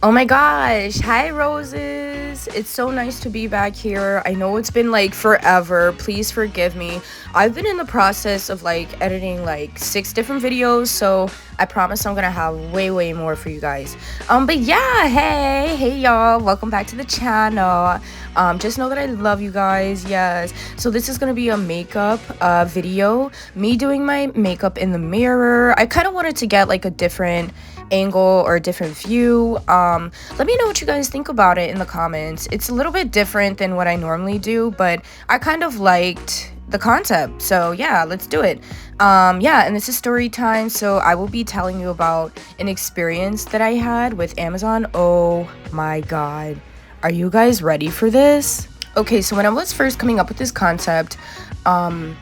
Oh my gosh. Hi, Roses. It's so nice to be back here. I know it's been like forever. Please forgive me. I've been in the process of like editing like 6 different videos, so I promise I'm gonna have way more for you guys. But yeah, hey y'all. Welcome back to the channel. Just know that I love you guys. Yes. So this is gonna be a makeup video. Me doing my makeup in the mirror. I kind of wanted to get like a different angle or a different view. Let me know what you guys think about it in the comments. It's a little bit different than what I normally do, but I kind of liked the concept, so yeah, let's do it. Yeah, and this is story time, so I will be telling you about an experience that I had with Amazon. Oh my god, are you guys ready for this? Okay, so when I was first coming up with this concept, I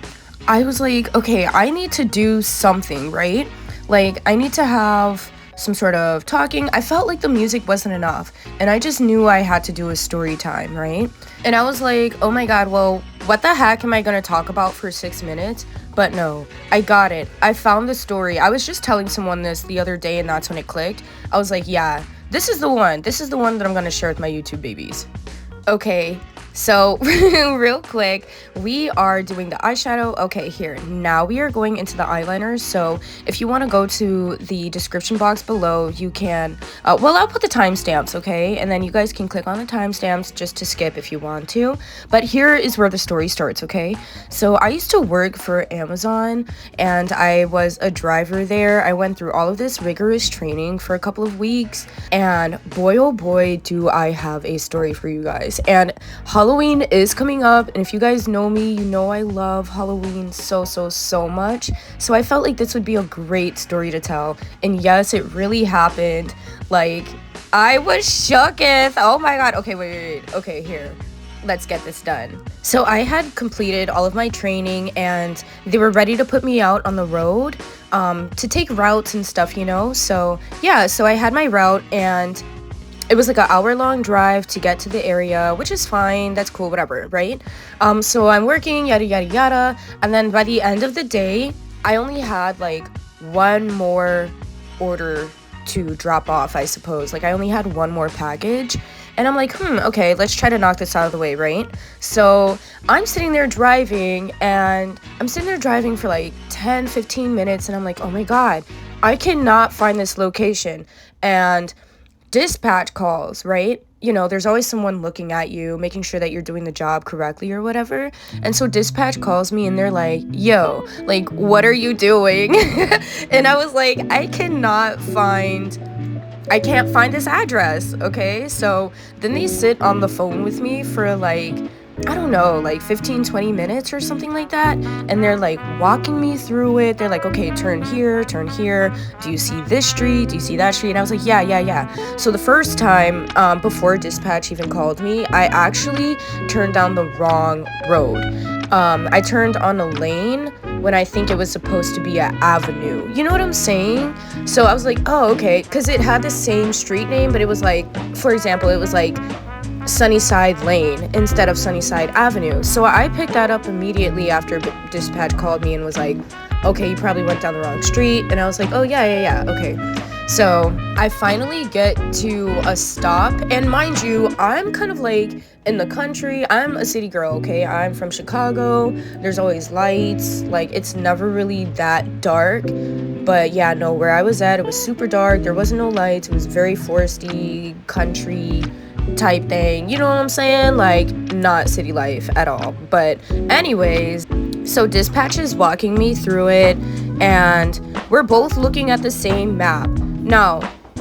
was like, okay, I need to do something, right? Like, I need to have some sort of talking. I felt like the music wasn't enough, and I just knew I had to do a story time, right? And I was like, oh my god, well, what the heck am I gonna talk about for 6 minutes? But no, I got it. I found the story. I was just telling someone this the other day, and that's when it clicked. I was like, yeah, this is the one. This is the one that I'm gonna share with my YouTube babies. Okay, so real quick, we are doing the eyeshadow. Okay, here, now we are going into the eyeliner. So if you want to go to the description box below, you can, well, I'll put the timestamps, okay? And then you guys can click on the timestamps just to skip if you want to. But here is where the story starts, okay? So I used to work for Amazon, and I was a driver there. I went through all of this rigorous training for a couple of weeks, and boy, oh boy, do I have a story for you guys. And Halloween is coming up, and if you guys know me, you know I love Halloween so much. So I felt like this would be a great story to tell. And yes, it really happened. Like, I was shooketh. Oh my god. Okay, wait. Okay, here. Let's get this done. So I had completed all of my training, and they were ready to put me out on the road to take routes and stuff, you know? So yeah, so I had my route, and it was like an hour-long drive to get to the area, which is fine. That's cool, whatever, right? So I'm working, yada, and then by the end of the day, I only had like one more order to drop off, I suppose. Like, I only had one more package, and I'm like, okay, let's try to knock this out of the way, right? So I'm sitting there driving, and I'm sitting there driving for like 10-15 minutes, and I'm like, oh my god, I cannot find this location. And dispatch calls, right? You know, there's always someone looking at you, making sure that you're doing the job correctly or whatever. And so dispatch calls me, and they're like, yo, like, what are you doing? And I was like, I can't find this address, okay? So then they sit on the phone with me for like, I don't know, like 15-20 minutes or something like that, and they're like walking me through it. They're like, okay, turn here, do you see this street, do you see that street? And I was like, yeah. So the first time, before dispatch even called me, I actually turned down the wrong road. I turned on a lane when I think it was supposed to be an avenue. You know what I'm saying? So I was like, oh, okay, because it had the same street name, but it was like, for example, it was like Sunnyside Lane instead of Sunnyside Avenue. So I picked that up immediately after dispatch called me and was like, okay, you probably went down the wrong street. And I was like, oh yeah, okay. So I finally get to a stop, and mind you, I'm kind of like in the country. I'm a city girl, okay? I'm from Chicago. There's always lights. Like, it's never really that dark. But yeah, no, where I was at, it was super dark. There wasn't no lights. It was very foresty, country type thing, you know what I'm saying? Like, not city life at all. But anyways, so dispatch is walking me through it, and we're both looking at the same map. Now,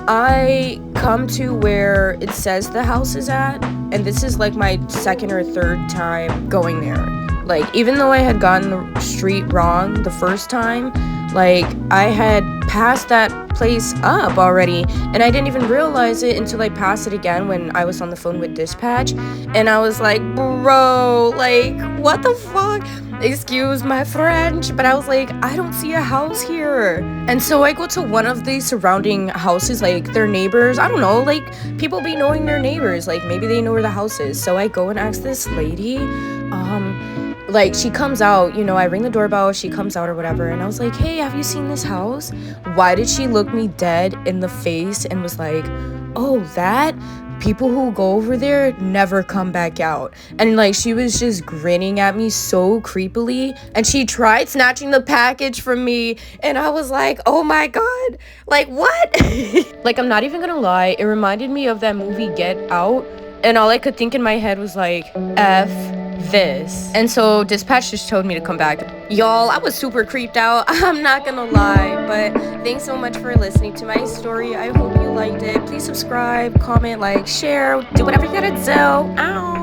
I come to where it says the house is at, and this is like my second or third time going there. Like, even though I had gotten the street wrong the first time, like, I had passed that place up already, and I didn't even realize it until I passed it again when I was on the phone with dispatch. And I was like, bro, like, what the fuck? Excuse my French, but I was like, I don't see a house here. And so I go to one of the surrounding houses, like their neighbors, I don't know, like, people be knowing their neighbors, like maybe they know where the house is. So I go and ask this lady, like, she comes out, you know, I ring the doorbell, she comes out or whatever, and I was like, hey, have you seen this house? Why did she look me dead in the face and was like, oh, that people who go over there never come back out. And like she was just grinning at me so creepily, and she tried snatching the package from me, and I was like, oh my god, like what? Like, I'm not even gonna lie, it reminded me of that movie Get Out, and all I could think in my head was like, F this. And so Dispatch just told me to come back. Y'all, I was super creeped out, I'm not gonna lie. But thanks so much for listening to my story. I hope you liked it. Please subscribe, comment, like, share, do whatever you gotta do. Ow.